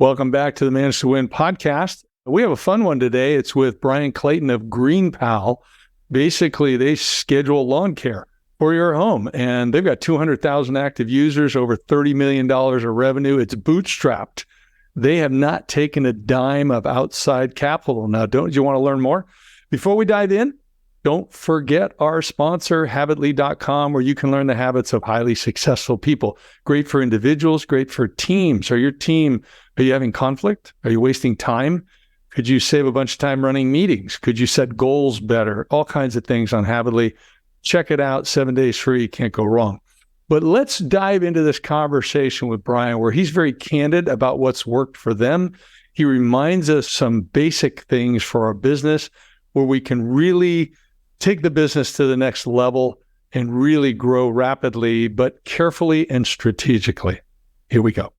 Welcome back to the Manage to Win podcast. We have a fun one today. It's with Bryan Clayton of GreenPal. Basically, they schedule lawn care for your home, and they've got 200,000 active users, over $30 million of revenue. It's bootstrapped. They have not taken a dime of outside capital. Now, don't you want to learn more? Before we dive in, don't forget our sponsor, Habitly.com, where you can learn the habits of highly successful people. Great for individuals, great for teams. Are you having conflict? Are you wasting time? Could you save a bunch of time running meetings? Could you set goals better? All kinds of things on Habitly. Check it out. 7 days free. Can't go wrong. But let's dive into this conversation with Bryan, where he's very candid about what's worked for them. He reminds us some basic things for our business where we can really take the business to the next level and really grow rapidly, but carefully and strategically. Here we go.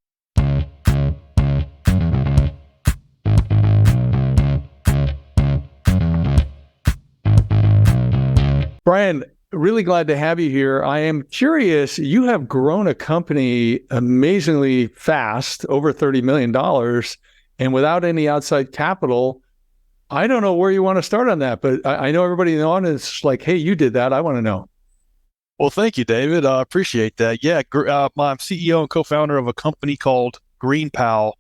Bryan, really glad to have you here. I am curious, you have grown a company amazingly fast, over $30 million, and without any outside capital. I don't know where you want to start on that, but I know everybody in the audience is like, hey, you did that. I want to know. Well, thank you, David. I appreciate that. Yeah, I'm CEO and co-founder of a company called GreenPal,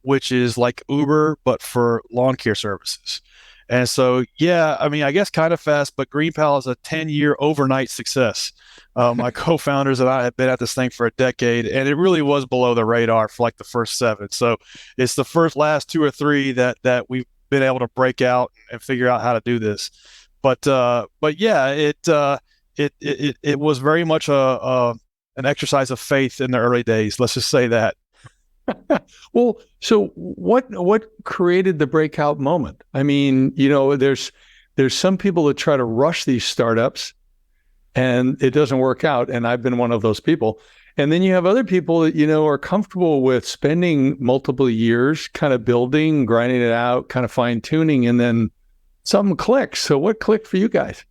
which is like Uber, but for lawn care services. And so, yeah, I mean, I guess kind of fast, but GreenPal is a 10-year overnight success. My co-founders and I have been at this thing for a decade, and it really was below the radar for like the first 7. So it's the last 2 or 3 that we've been able to break out and figure out how to do this. But yeah, it was very much an exercise of faith in the early days. Let's just say that. Well, so what created the breakout moment? I mean, there's some people that try to rush these startups and it doesn't work out. And I've been one of those people. And then you have other people that, are comfortable with spending multiple years kind of building, grinding it out, kind of fine tuning, and then something clicks. So what clicked for you guys?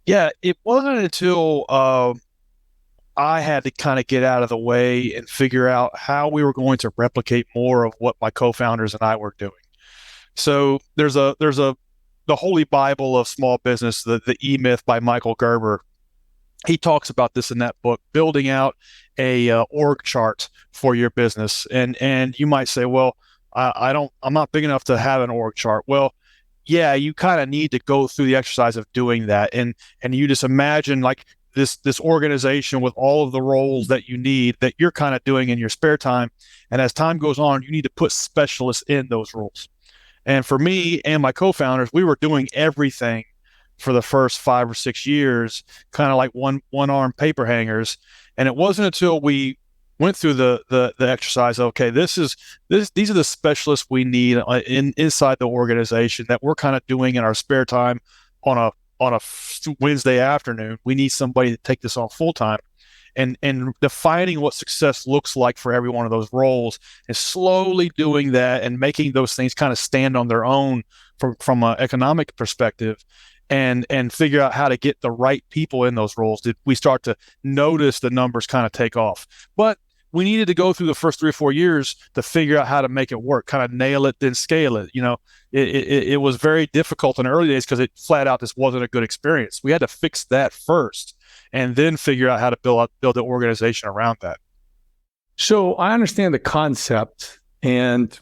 Yeah, it wasn't until I had to kind of get out of the way and figure out how we were going to replicate more of what my co-founders and I were doing. So there's the Holy Bible of small business, the E-Myth by Michael Gerber. He talks about this in that book, building out a org chart for your business. And you might say, well, I'm not big enough to have an org chart. Well, yeah, you kind of need to go through the exercise of doing that. And you just imagine like this organization with all of the roles that you need that you're kind of doing in your spare time. And as time goes on, you need to put specialists in those roles. And for me and my co-founders, we were doing everything for the first 5 or 6 years, kind of like one-arm paper hangers. And it wasn't until we went through the exercise, okay, these are the specialists we need inside the organization that we're kind of doing in our spare time on a Wednesday afternoon. We need somebody to take this on full time. And defining what success looks like for every one of those roles and slowly doing that and making those things kind of stand on their own from an economic perspective. And figure out how to get the right people in those roles. Did we start to notice the numbers kind of take off? But we needed to go through the first 3 or 4 years to figure out how to make it work, kind of nail it, then scale it. It was very difficult in the early days because it flat out just wasn't a good experience. We had to fix that first and then figure out how to build the organization around that. So I understand the concept, and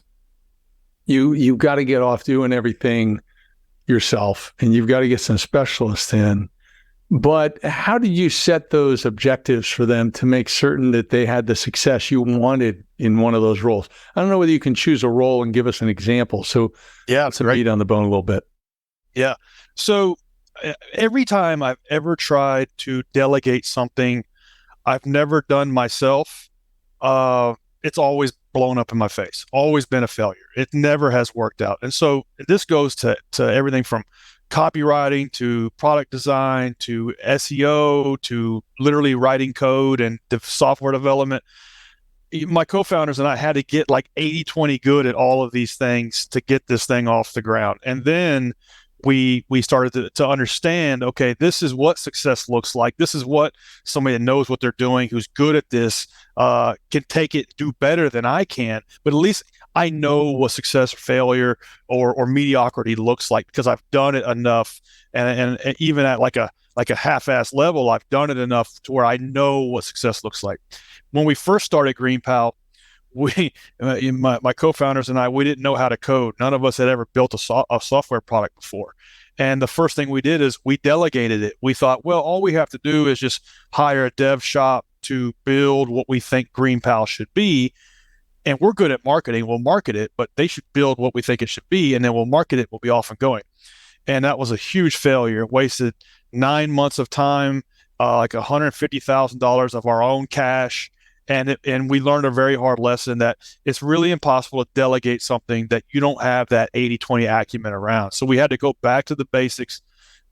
you've got to get off doing everything yourself, and you've got to get some specialists in. But how did you set those objectives for them to make certain that they had the success you wanted in one of those roles? I don't know whether you can choose a role and give us an example. So yeah, some meat on the bone a little bit. Yeah. So every time I've ever tried to delegate something I've never done myself, it's always blown up in my face, always been a failure. It never has worked out. And so this goes to everything from copywriting to product design to SEO to literally writing code and software development. My co-founders and I had to get like 80-20 good at all of these things to get this thing off the ground. And then we started to understand, okay, this is what success looks like. This is what somebody that knows what they're doing, who's good at this, can take it, do better than I can. But at least I know what success or failure or mediocrity looks like because I've done it enough, and even at like a half-ass level, I've done it enough to where I know what success looks like. When we first started GreenPal, my co-founders and I, we didn't know how to code. None of us had ever built a software product before. And the first thing we did is we delegated it. We thought, well, all we have to do is just hire a dev shop to build what we think GreenPal should be. And we're good at marketing. We'll market it, but they should build what we think it should be. And then we'll market it. We'll be off and going. And that was a huge failure. It wasted 9 months of time, like $150,000 of our own cash. And we learned a very hard lesson that it's really impossible to delegate something that you don't have that 80-20 acumen around. So we had to go back to the basics,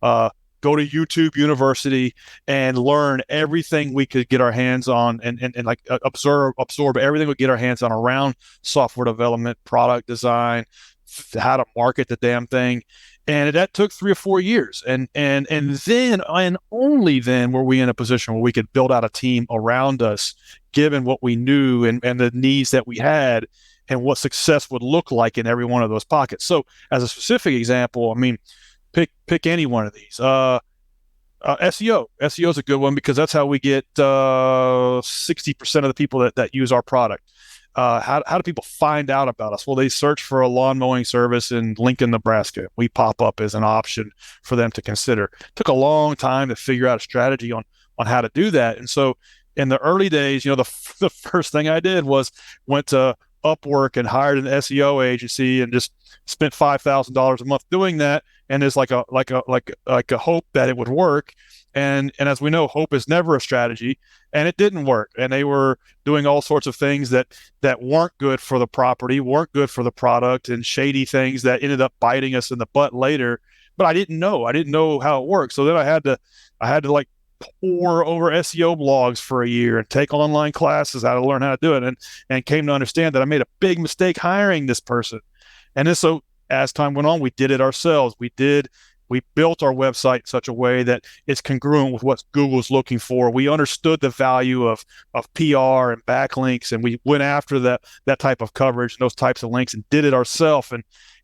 go to YouTube University and learn everything we could get our hands on and like absorb everything we get our hands on around software development, product design, how to market the damn thing. And that took 3 or 4 years. And then, and only then were we in a position where we could build out a team around us, given what we knew and the needs that we had and what success would look like in every one of those pockets. So as a specific example, I mean, pick any one of these. SEO. SEO is a good one because that's how we get 60% of the people that use our product. How do people find out about us? Well, they search for a lawn mowing service in Lincoln, Nebraska. We pop up as an option for them to consider. It took a long time to figure out a strategy on how to do that. And so in the early days, the first thing I did was went to Upwork and hired an SEO agency and just spent $5,000 a month doing that. And there's like a hope that it would work. And as we know, hope is never a strategy, and it didn't work. And they were doing all sorts of things that weren't good for the property, weren't good for the product, and shady things that ended up biting us in the butt later. But I didn't know how it worked. So then I had to like pour over SEO blogs for a year and take online classes how to learn how to do it, and came to understand that I made a big mistake hiring this person. And then so as time went on, we did it ourselves. We built our website in such a way that it's congruent with what Google's looking for. We understood the value of PR and backlinks, and we went after that type of coverage and those types of links and did it ourselves.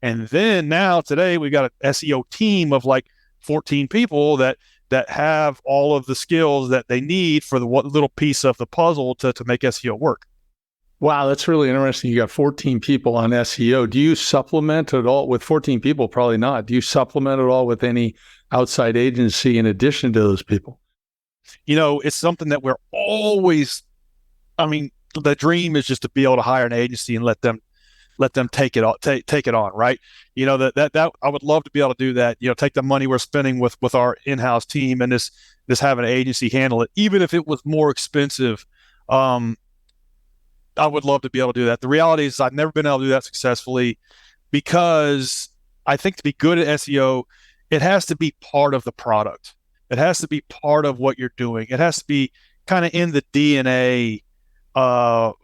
And then now today we got an SEO team of like 14 people that have all of the skills that they need for the little piece of the puzzle to make SEO work. Wow, that's really interesting. You got 14 people on SEO. Do you supplement at all with 14 people? Probably not. Do you supplement at all with any outside agency in addition to those people? It's something that we're always, the dream is just to be able to hire an agency and let them take it on, right? That I would love to be able to do that. Take the money we're spending with our in-house team and just have an agency handle it, even if it was more expensive. I would love to be able to do that. The reality is I've never been able to do that successfully because I think to be good at SEO, it has to be part of the product. It has to be part of what you're doing. It has to be kind of in the DNA of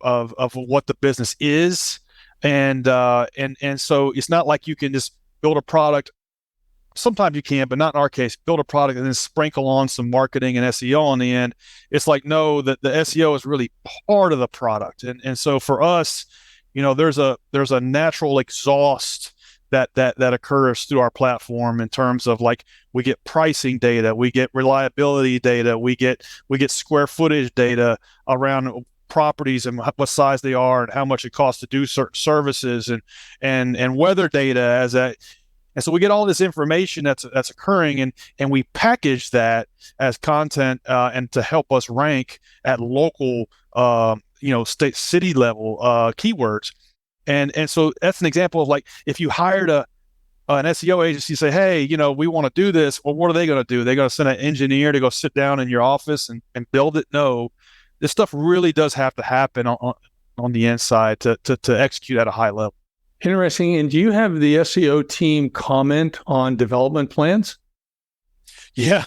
what the business is. And so it's not like you can just build a product. Sometimes you can, but not in our case. Build a product and then sprinkle on some marketing and SEO on the end. It's like, no, the SEO is really part of the product. And so for us, there's a natural exhaust that occurs through our platform in terms of like we get pricing data, we get reliability data, we get square footage data around properties and what size they are and how much it costs to do certain services and weather data and so we get all this information that's occurring and we package that as content and to help us rank at local state city level keywords. And so that's an example of like if you hired an SEO agency, say, hey, we want to do this. Well, what are they going to do? They're going to send an engineer to go sit down in your office and build it? No, this stuff really does have to happen on the inside to execute at a high level. Interesting. And do you have the SEO team comment on development plans? Yeah,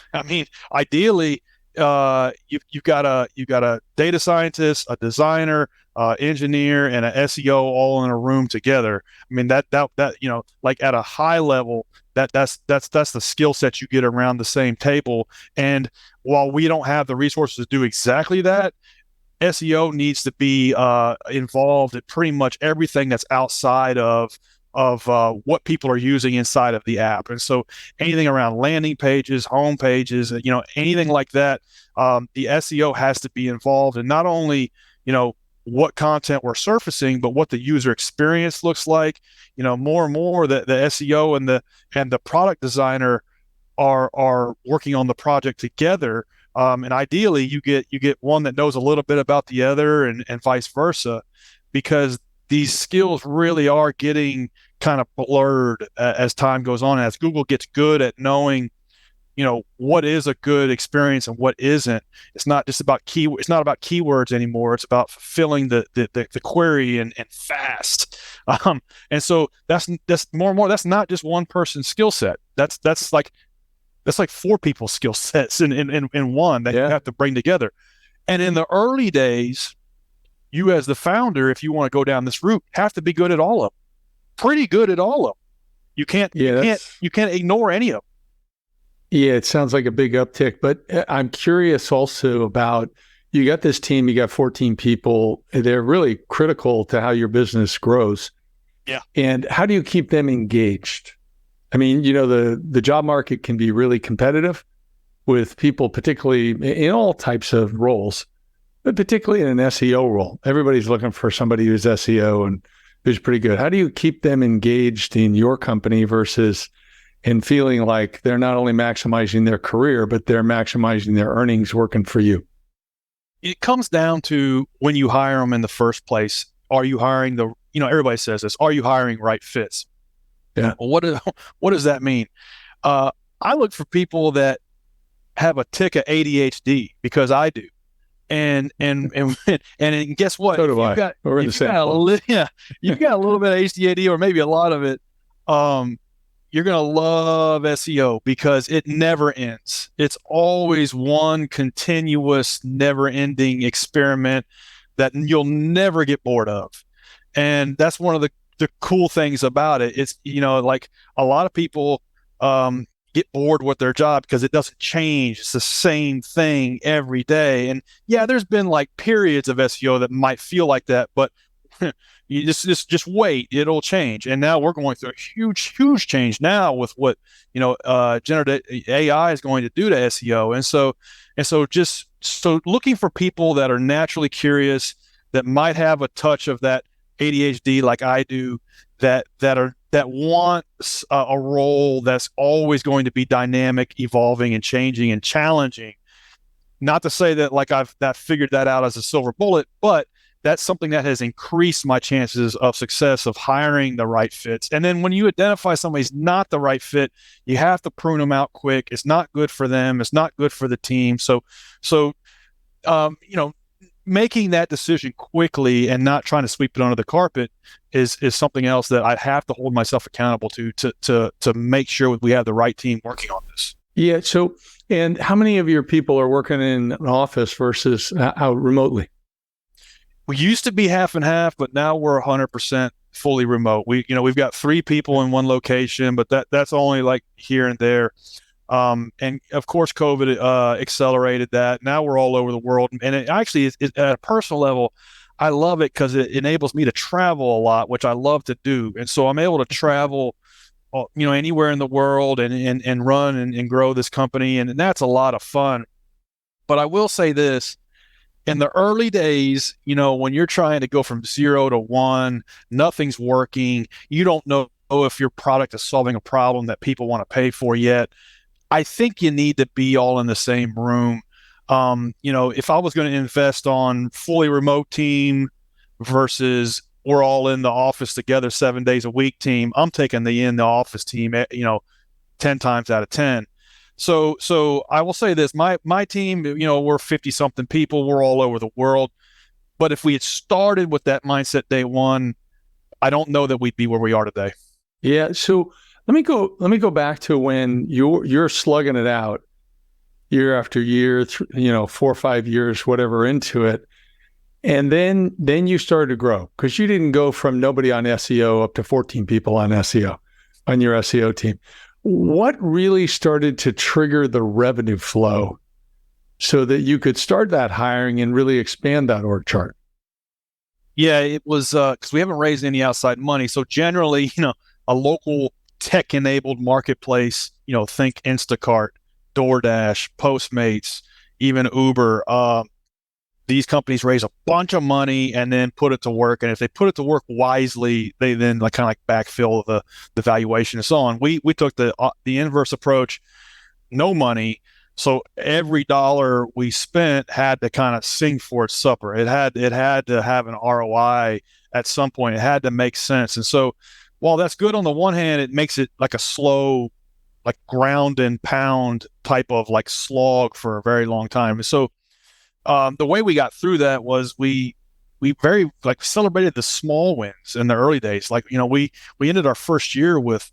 ideally, you've got a data scientist, a designer, engineer and an SEO all in a room together. I mean, that like at a high level, that's the skill set you get around the same table. And while we don't have the resources to do exactly that, SEO needs to be involved in pretty much everything that's outside of what people are using inside of the app. And so anything around landing pages, home pages, anything like that, the SEO has to be involved. And not only, what content we're surfacing, but what the user experience looks like. More and more the SEO and the product designer are working on the project together. And ideally you get one that knows a little bit about the other and vice versa, because these skills really are getting kind of blurred as time goes on. As Google gets good at knowing, what is a good experience and what isn't. It's not just about it's not about keywords anymore. It's about fulfilling the query and fast. And so that's more and more. That's not just one person's skill set. That's like four people's skill sets in one that you have to bring together. And in the early days, you as the founder, if you want to go down this route, have to be good at all of them. Pretty good at all of them. You can't ignore any of them. Yeah, it sounds like a big uptick, but I'm curious also about, you got this team, you got 14 people. They're really critical to how your business grows. Yeah. And how do you keep them engaged? I mean, the job market can be really competitive with people, particularly in all types of roles, but particularly in an SEO role. Everybody's looking for somebody who's SEO and who's pretty good. How do you keep them engaged in your company versus and feeling like they're not only maximizing their career, but they're maximizing their earnings working for you? It comes down to, when you hire them in the first place, are you hiring everybody says this, are you hiring right fits? Yeah. Well, what does that mean? I look for people that have a tick of ADHD, because I do. And guess what? So do I. We're in the same boat. You've got a little bit of ADHD, or maybe a lot of it. You're going to love SEO because it never ends. It's always one continuous, never-ending experiment that you'll never get bored of. And that's one of the cool things about it. It's, like a lot of people get bored with their job because it doesn't change. It's the same thing every day. And yeah, there's been like periods of SEO that might feel like that, but you just wait, it'll change. And now we're going through a huge change now with what generative AI is going to do to SEO. And so looking for people that are naturally curious, that might have a touch of that ADHD like I do, that want a role that's always going to be dynamic, evolving, and changing and challenging. Not to say that like I've figured that out as a silver bullet, but that's something that has increased my chances of success of hiring the right fits. And then when you identify somebody's not the right fit, you have to prune them out quick. It's not good for them. It's not good for the team. So making that decision quickly and not trying to sweep it under the carpet is something else that I have to hold myself accountable to make sure we have the right team working on this. Yeah. So, and how many of your people are working in an office versus out remotely? We used to be half and half, but now we're 100% fully remote. We've got 3 people in one location, but that's only like here and there. And of course, COVID accelerated that. Now we're all over the world, and it actually is at a personal level, I love it because it enables me to travel a lot, which I love to do. And so I'm able to travel, anywhere in the world and run and grow this company, and that's a lot of fun. But I will say this. In the early days, when you're trying to go from 0 to 1, nothing's working. You don't know if your product is solving a problem that people want to pay for yet. I think you need to be all in the same room. If I was going to invest on fully remote team versus we're all in the office together 7 days a week team, I'm taking the in the office team, 10 times out of 10. So I will say this, my team, we're 50 something people, we're all over the world. But if we had started with that mindset day one, I don't know that we'd be where we are today. Yeah. So let me go back to when you're slugging it out year after year, 4 or 5 years, whatever into it. And then you started to grow because you didn't go from nobody on SEO up to 14 people on SEO on your SEO team. What really started to trigger the revenue flow so that you could start that hiring and really expand that org chart? Yeah, it was because we haven't raised any outside money. So generally, a local tech-enabled marketplace, think Instacart, DoorDash, Postmates, even Uber. These companies raise a bunch of money and then put it to work. And if they put it to work wisely, they then kind of like backfill the valuation and so on. We took the inverse approach, no money. So every dollar we spent had to kind of sing for its supper. It had to have an ROI at some point. It had to make sense. And so while that's good on the one hand, it makes it like a slow, like ground and pound type of like slog for a very long time. And so the way we got through that was we very like celebrated the small wins in the early days. Like, we ended our first year with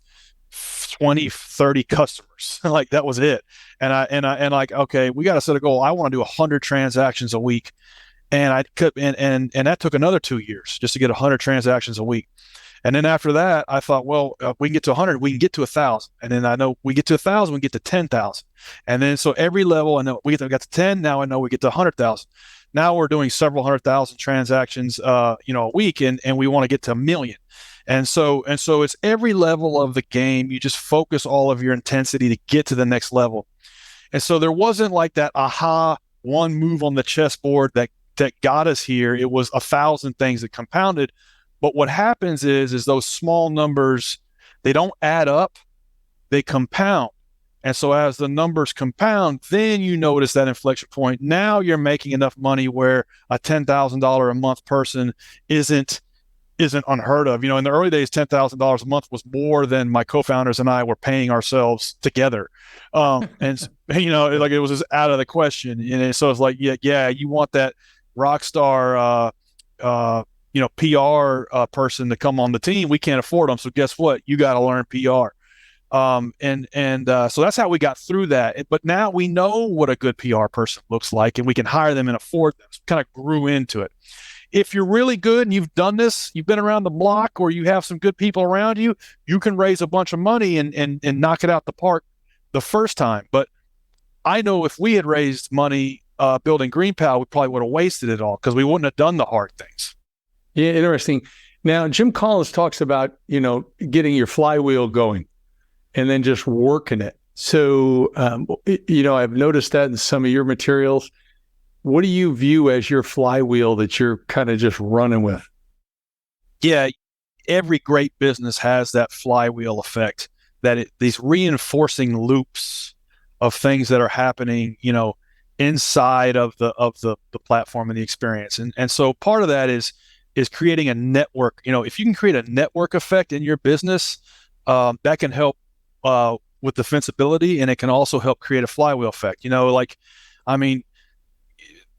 20, 30 customers. Like that was it. And like, okay, we got to set a goal. I want to do 100 transactions a week. And I could, and that took another 2 years just to get 100 transactions a week. And then after that, I thought, well, we can get to 100, we can get to 1,000. And then I know we get to 1,000, we get to 10,000. And then so every level, I know we got to 10. Now I know we get to 100,000. Now we're doing several 100,000 transactions, a week, and we want to get to 1 million. And so it's every level of the game. You just focus all of your intensity to get to the next level. And so there wasn't like that one move on the chessboard that got us here. It was 1,000 things that compounded. But what happens is those small numbers, they don't add up, they compound. And so as the numbers compound, then you notice that inflection point. Now you're making enough money where a $10,000 a month person isn't unheard of. In the early days, $10,000 a month was more than my co-founders and I were paying ourselves together. And like it was just out of the question. And so it's like, yeah, you want that rock star, PR person to come on the team. We can't afford them. So guess what? You got to learn PR. So that's how we got through that. But now we know what a good PR person looks like, and we can hire them and afford them. So kind of grew into it. If you're really good and you've done this, you've been around the block, or you have some good people around you, you can raise a bunch of money and knock it out the park the first time. But I know if we had raised money building GreenPal, we probably would have wasted it all because we wouldn't have done the hard things. Yeah, interesting. Now, Jim Collins talks about, getting your flywheel going and then just working it. So, I've noticed that in some of your materials. What do you view as your flywheel that you're kind of just running with? Yeah, every great business has that flywheel effect, these reinforcing loops of things that are happening, inside of the platform and the experience. And so part of that is creating a network. If you can create a network effect in your business, that can help with defensibility, and it can also help create a flywheel effect.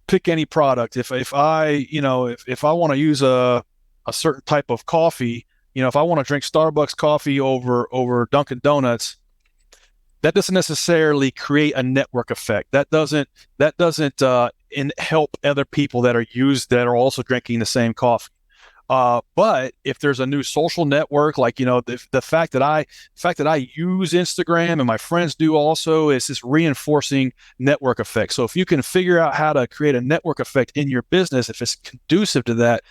Pick any product. If I want to use a certain type of coffee, if I want to drink Starbucks coffee over Dunkin' Donuts, that doesn't necessarily create a network effect. That doesn't help other people that are also drinking the same coffee. But if there's a new social network, like, the fact that I use Instagram and my friends do also, is this reinforcing network effect. So if you can figure out how to create a network effect in your business, if it's conducive to that,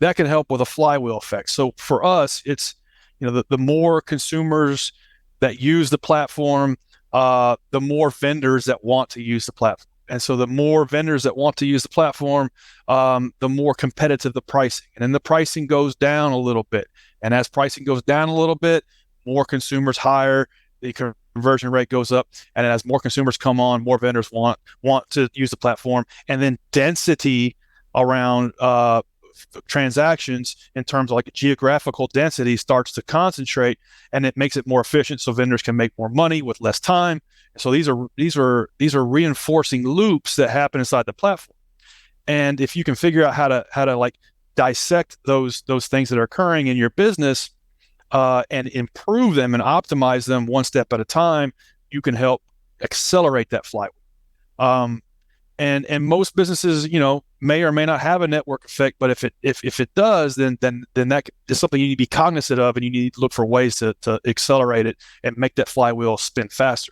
that can help with a flywheel effect. So for us, it's, the more consumers that use the platform, the more vendors that want to use the platform. And so the more vendors that want to use the platform, the more competitive the pricing. And then the pricing goes down a little bit. And as pricing goes down a little bit, more consumers hire, the conversion rate goes up. And as more consumers come on, more vendors want to use the platform. And then density around transactions, in terms of like geographical density, starts to concentrate, and it makes it more efficient so vendors can make more money with less time. So these are reinforcing loops that happen inside the platform. And if you can figure out how to like dissect those things that are occurring in your business, and improve them and optimize them one step at a time, you can help accelerate that flywheel. And most businesses, may or may not have a network effect, but if it does, then that is something you need to be cognizant of, and you need to look for ways to accelerate it and make that flywheel spin faster.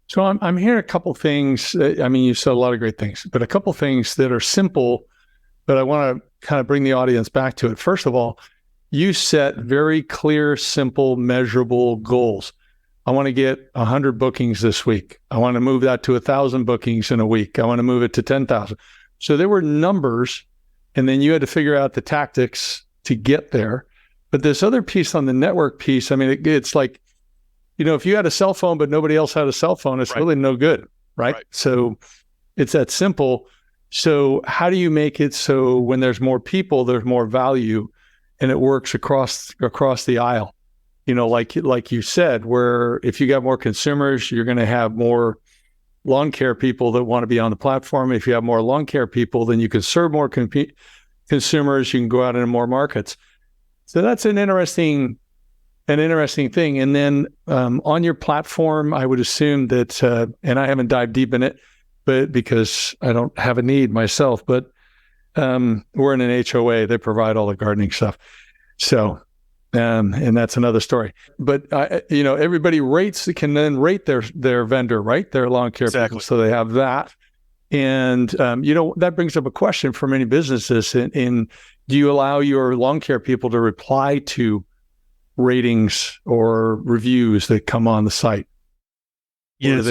So I'm hearing a couple things. I mean, you said a lot of great things, but a couple things that are simple, but I want to kind of bring the audience back to it. First of all, you set very clear, simple, measurable goals. I want to get 100 bookings this week. I want to move that to 1,000 bookings in a week. I want to move it to 10,000. So there were numbers, and then you had to figure out the tactics to get there. But this other piece on the network piece, I mean, it's like, if you had a cell phone, but nobody else had a cell phone, it's really no good, right? So it's that simple. So how do you make it so when there's more people, there's more value, and it works across the aisle? Like you said, where if you got more consumers, you're going to have more lawn care people that want to be on the platform. If you have more lawn care people, then you can serve more consumers. You can go out into more markets. So that's an interesting thing. And then on your platform, I would assume that, and I haven't dived deep in it, but because I don't have a need myself, but we're in an HOA. They provide all the gardening stuff. So. And that's another story. But everybody can then rate their vendor, right? Their lawn care people. So they have that, and that brings up a question for many businesses. In do you allow your lawn care people to reply to ratings or reviews that come on the site? Yeah,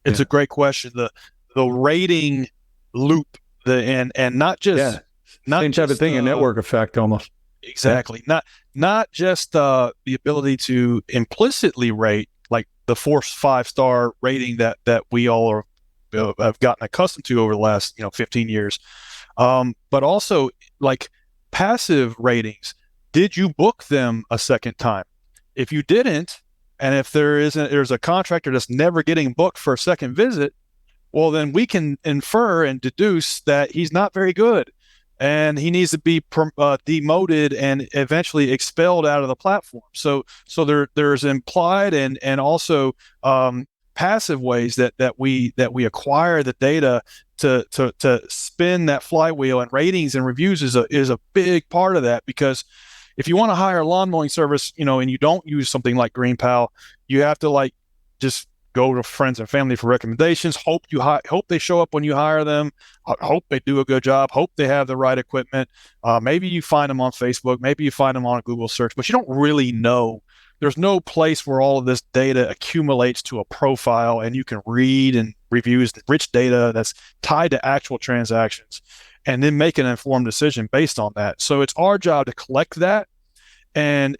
it's a great question. The rating loop, and not just same type of thing, a network effect almost. Exactly. Not just the ability to implicitly rate, like the 4-5-star rating that we all have gotten accustomed to over the last 15 years, but also like passive ratings. Did you book them a second time? If you didn't, and if there's a contractor that's never getting booked for a second visit, well, then we can infer and deduce that he's not very good, and he needs to be demoted and eventually expelled out of the platform. So there's implied and also passive ways that we acquire the data to spin that flywheel, and ratings and reviews is a big part of that. Because if you want to hire a lawn mowing service, and you don't use something like GreenPal, you have to just go to friends and family for recommendations. Hope they show up when you hire them. Hope they do a good job. Hope they have the right equipment. Maybe you find them on Facebook. Maybe you find them on a Google search, but you don't really know. There's no place where all of this data accumulates to a profile, and you can read and reviews rich data that's tied to actual transactions, and then make an informed decision based on that. So it's our job to collect that and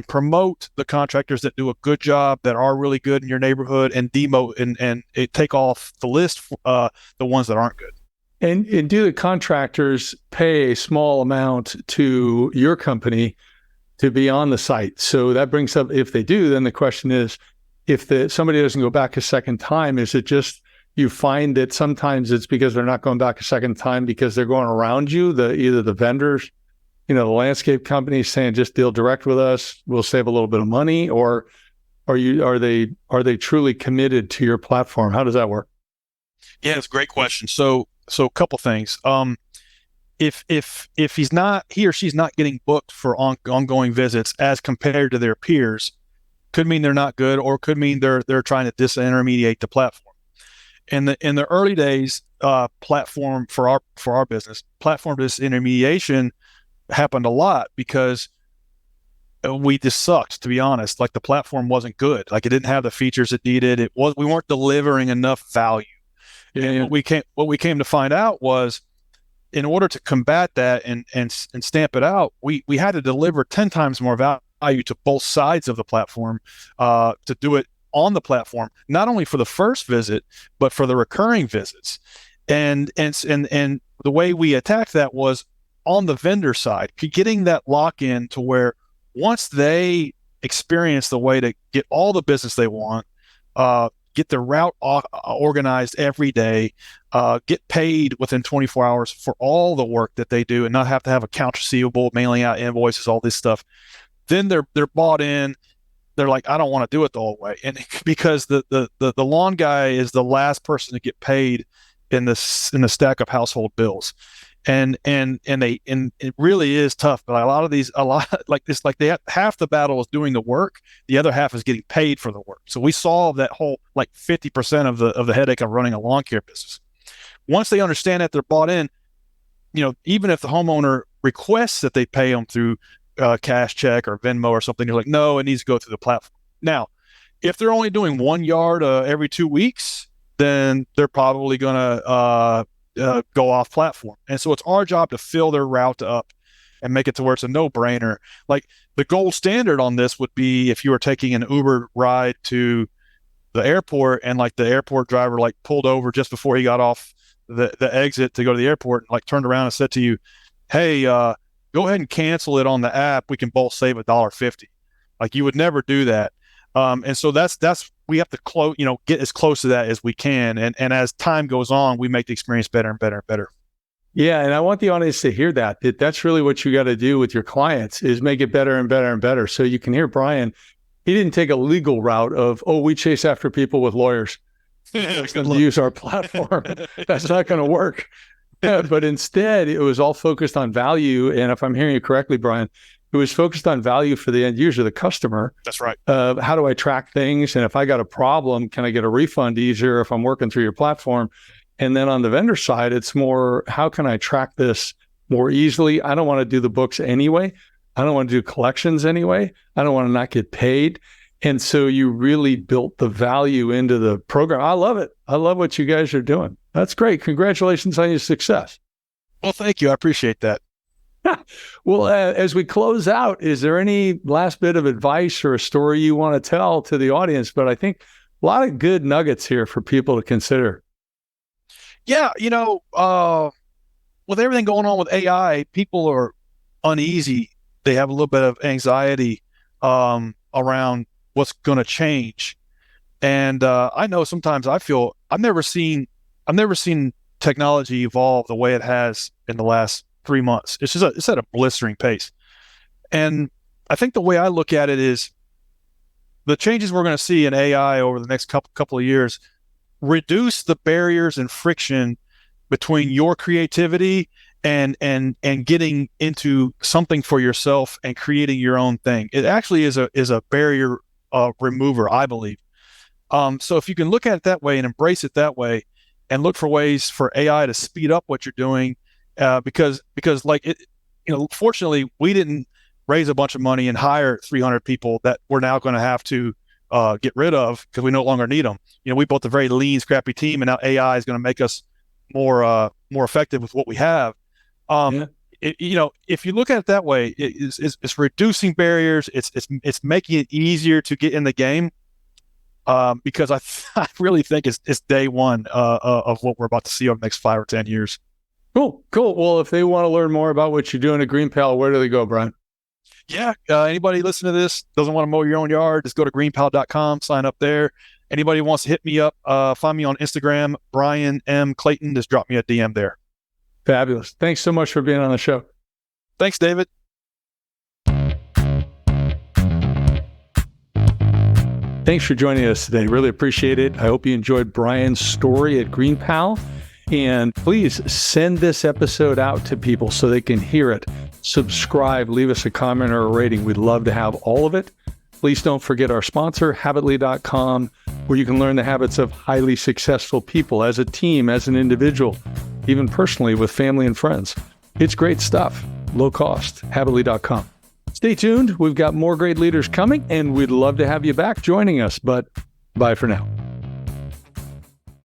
promote the contractors that do a good job, that are really good in your neighborhood, and demote and take off the list the ones that aren't good. And do the contractors pay a small amount to your company to be on the site? So that brings up, if they do, then the question is, if somebody doesn't go back a second time, is it just you find that sometimes it's because they're not going back a second time because they're going around you, either the vendors, the landscape companies saying just deal direct with us, we'll save a little bit of money, or are they truly committed to your platform? How does that work? Yeah, it's a great question. So a couple things. If he or she's not getting booked for ongoing visits as compared to their peers, could mean they're not good, or could mean they're trying to disintermediate the platform. In the early days, platform for our business, platform disintermediation happened a lot because we just sucked, to be honest. Like, the platform wasn't good. Like, it didn't have the features it needed. We weren't delivering enough value. And what we came to find out was, in order to combat that and stamp it out, we had to deliver 10 times more value to both sides of the platform, to do it on the platform, not only for the first visit, but for the recurring visits. And the way we attacked that was on the vendor side, getting that lock-in to where once they experience the way to get all the business they want, get the route organized every day, get paid within 24 hours for all the work that they do, and not have to have accounts receivable, mailing out invoices, all this stuff, then they're bought in. They're like, I don't want to do it the whole way. And because the lawn guy is the last person to get paid in the stack of household bills. And it really is tough. But half the battle is doing the work, the other half is getting paid for the work. So we solve that whole 50% of the headache of running a lawn care business. Once they understand that, they're bought in. Even if the homeowner requests that they pay them through cash check or Venmo or something, you're like, no, it needs to go through the platform. Now, if they're only doing 1 yard every 2 weeks, then they're probably going to go off platform. And so it's our job to fill their route up and make it to where it's a no-brainer. Like the gold standard on this would be if you were taking an Uber ride to the airport and the airport driver pulled over just before he got off the exit to go to the airport and turned around and said to you, hey, go ahead and cancel it on the app. We can both save $1.50. You would never do that. And so that's we have to get as close to that as we can. And as time goes on, we make the experience better and better and better. Yeah. And I want the audience to hear that that's really what you got to do with your clients is make it better and better and better. So you can hear Bryan, he didn't take a legal route of, we chase after people with lawyers. To use our platform. That's not going to work. But instead, it was all focused on value. And if I'm hearing you correctly, Bryan, it was focused on value for the end user, the customer. That's right. How do I track things? And if I got a problem, can I get a refund easier if I'm working through your platform? And then on the vendor side, it's more, how can I track this more easily? I don't want to do the books anyway. I don't want to do collections anyway. I don't want to not get paid. And so you really built the value into the program. I love it. I love what you guys are doing. That's great. Congratulations on your success. Well, thank you. I appreciate that. Well, as we close out, is there any last bit of advice or a story you want to tell to the audience? But I think a lot of good nuggets here for people to consider. Yeah. With everything going on with AI, people are uneasy. They have a little bit of anxiety around what's going to change. And I know sometimes I feel I've never seen technology evolve the way it has in the last 3 months. It's at a blistering pace. And I think the way I look at it is the changes we're going to see in AI over the next couple of years reduce the barriers and friction between your creativity and getting into something for yourself and creating your own thing. It actually is a barrier remover, I believe. So if you can look at it that way and embrace it that way and look for ways for AI to speed up what you're doing, because fortunately we didn't raise a bunch of money and hire 300 people that we're now going to have to get rid of because we no longer need them. We built a very lean, scrappy team, and now AI is going to make us more effective with what we have. If you look at it that way, it's reducing barriers. It's making it easier to get in the game. Because I really think it's day one of what we're about to see over the next 5 or 10 years. Cool. Well, if they want to learn more about what you're doing at GreenPal, where do they go, Bryan? Yeah. Anybody listening to this doesn't want to mow your own yard, just go to greenpal.com, sign up there. Anybody wants to hit me up, find me on Instagram, Bryan M. Clayton, just drop me a DM there. Fabulous. Thanks so much for being on the show. Thanks, David. Thanks for joining us today. Really appreciate it. I hope you enjoyed Bryan's story at GreenPal. And please send this episode out to people so they can hear it. Subscribe, leave us a comment or a rating. We'd love to have all of it. Please don't forget our sponsor, Habitly.com, where you can learn the habits of highly successful people as a team, as an individual, even personally with family and friends. It's great stuff. Low cost. Habitly.com. Stay tuned. We've got more great leaders coming, and we'd love to have you back joining us. But bye for now.